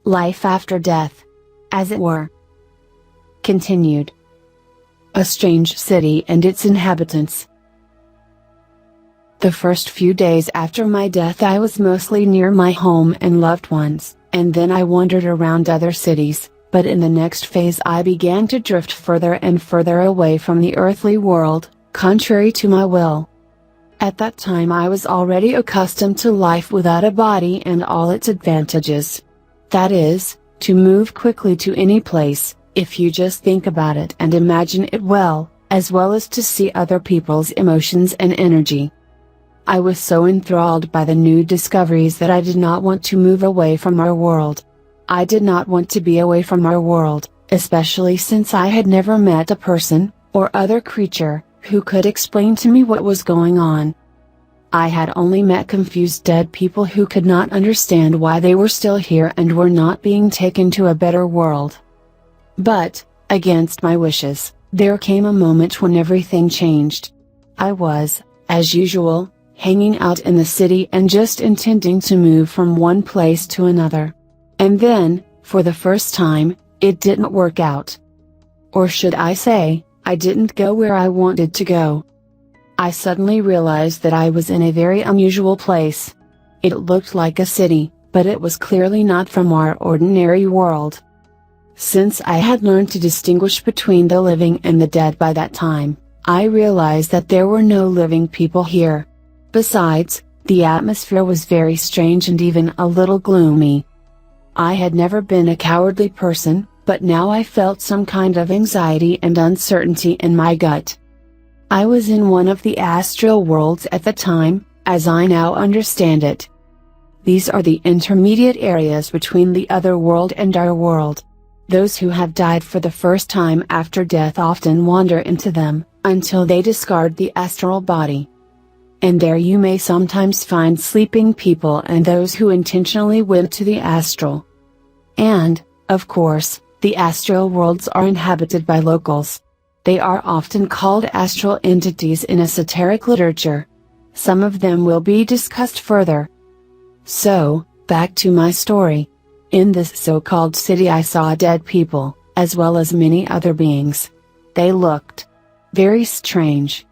Life after death. As it were. Continued. A strange city and its inhabitants. The first few days after my death I was mostly near my home and loved ones, and then I wandered around other cities, but in the next phase I began to drift further and further away from the earthly world, contrary to my will. At that time I was already accustomed to life without a body and all its advantages. That is, to move quickly to any place, if you just think about it and imagine it well as to see other people's emotions and energy. I was so enthralled by the new discoveries that I did not want to move away from our world. I did not want to be away from our world, especially since I had never met a person, or other creature, who could explain to me what was going on. I had only met confused dead people who could not understand why they were still here and were not being taken to a better world. But, against my wishes, there came a moment when everything changed. I was, as usual, hanging out in the city and just intending to move from one place to another. And then, for the first time, it didn't work out. Or should I say, I didn't go where I wanted to go. I suddenly realized that I was in a very unusual place. It looked like a city, but it was clearly not from our ordinary world. Since I had learned to distinguish between the living and the dead by that time, I realized that there were no living people here. Besides, the atmosphere was very strange and even a little gloomy. I had never been a cowardly person, but now I felt some kind of anxiety and uncertainty in my gut. I was in one of the astral worlds at the time, as I now understand it. These are the intermediate areas between the other world and our world. Those who have died for the first time after death often wander into them, until they discard the astral body. And there you may sometimes find sleeping people and those who intentionally went to the astral. And, of course, the astral worlds are inhabited by locals. They are often called astral entities in esoteric literature. Some of them will be discussed further. So, back to my story. In this so-called city I saw dead people, as well as many other beings. They looked very strange.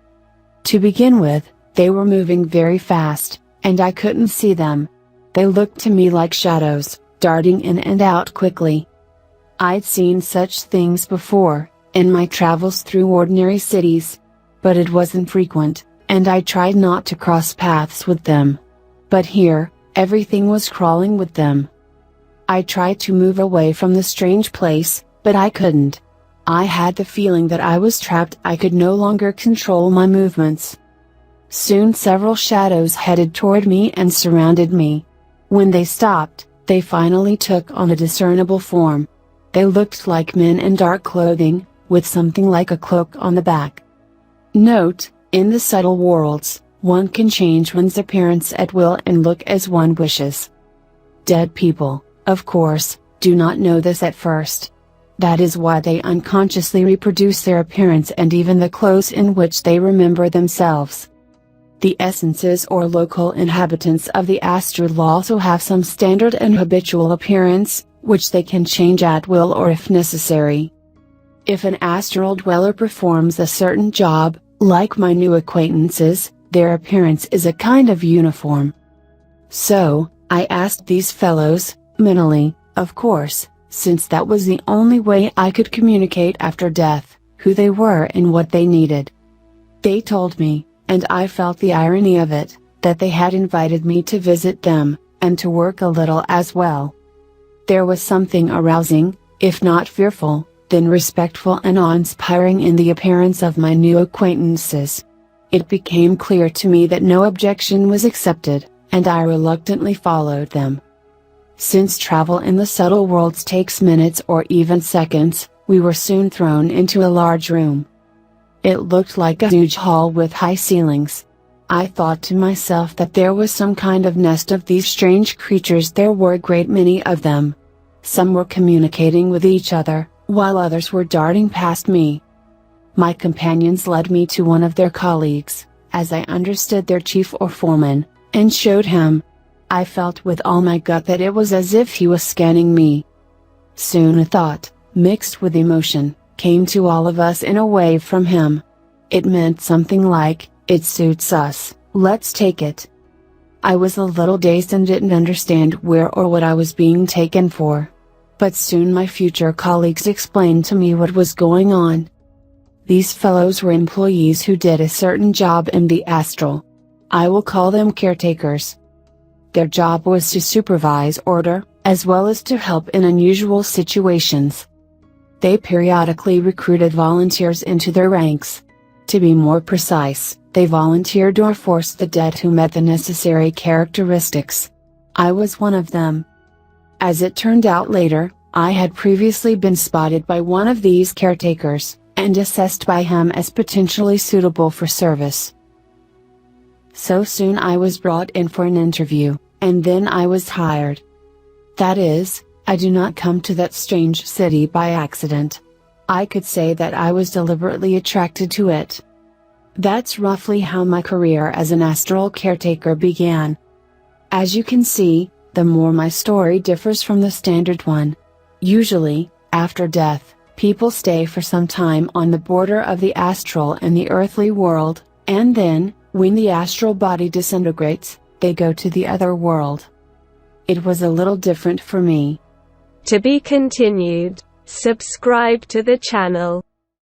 To begin with, they were moving very fast, and I couldn't see them. They looked to me like shadows, darting in and out quickly. I'd seen such things before, in my travels through ordinary cities. But it wasn't frequent, and I tried not to cross paths with them. But here, everything was crawling with them. I tried to move away from the strange place, but I couldn't. I had the feeling that I was trapped. I could no longer control my movements. Soon several shadows headed toward me and surrounded me. When they stopped, they finally took on a discernible form. They looked like men in dark clothing, with something like a cloak on the back. Note, in the subtle worlds, one can change one's appearance at will and look as one wishes. Dead people, of course, do not know this at first. That is why they unconsciously reproduce their appearance and even the clothes in which they remember themselves. The essences or local inhabitants of the astral also have some standard and habitual appearance, which they can change at will or if necessary. If an astral dweller performs a certain job, like my new acquaintances, their appearance is a kind of uniform. So, I asked these fellows, mentally, of course, since that was the only way I could communicate after death, who they were and what they needed. They told me, and I felt the irony of it, that they had invited me to visit them, and to work a little as well. There was something arousing, if not fearful, then respectful and awe-inspiring in the appearance of my new acquaintances. It became clear to me that no objection was accepted, and I reluctantly followed them. Since travel in the subtle worlds takes minutes or even seconds, we were soon thrown into a large room. It looked like a huge hall with high ceilings. I thought to myself that there was some kind of nest of these strange creatures. There were a great many of them. Some were communicating with each other, while others were darting past me. My companions led me to one of their colleagues, as I understood their chief or foreman, and showed him. I felt with all my gut that it was as if he was scanning me. Soon a thought, mixed with emotion, came to all of us in a wave from him. It meant something like, "It suits us, let's take it." I was a little dazed and didn't understand where or what I was being taken for. But soon my future colleagues explained to me what was going on. These fellows were employees who did a certain job in the Astral. I will call them caretakers. Their job was to supervise order, as well as to help in unusual situations. They periodically recruited volunteers into their ranks. To be more precise, they volunteered or forced the dead who met the necessary characteristics. I was one of them. As it turned out later, I had previously been spotted by one of these caretakers, and assessed by him as potentially suitable for service. So soon I was brought in for an interview, and then I was hired. That is, I do not come to that strange city by accident. I could say that I was deliberately attracted to it. That's roughly how my career as an astral caretaker began. As you can see, the more my story differs from the standard one. Usually, after death, people stay for some time on the border of the astral and the earthly world, and then, when the astral body disintegrates, they go to the other world. It was a little different for me. To be continued. Subscribe to the channel.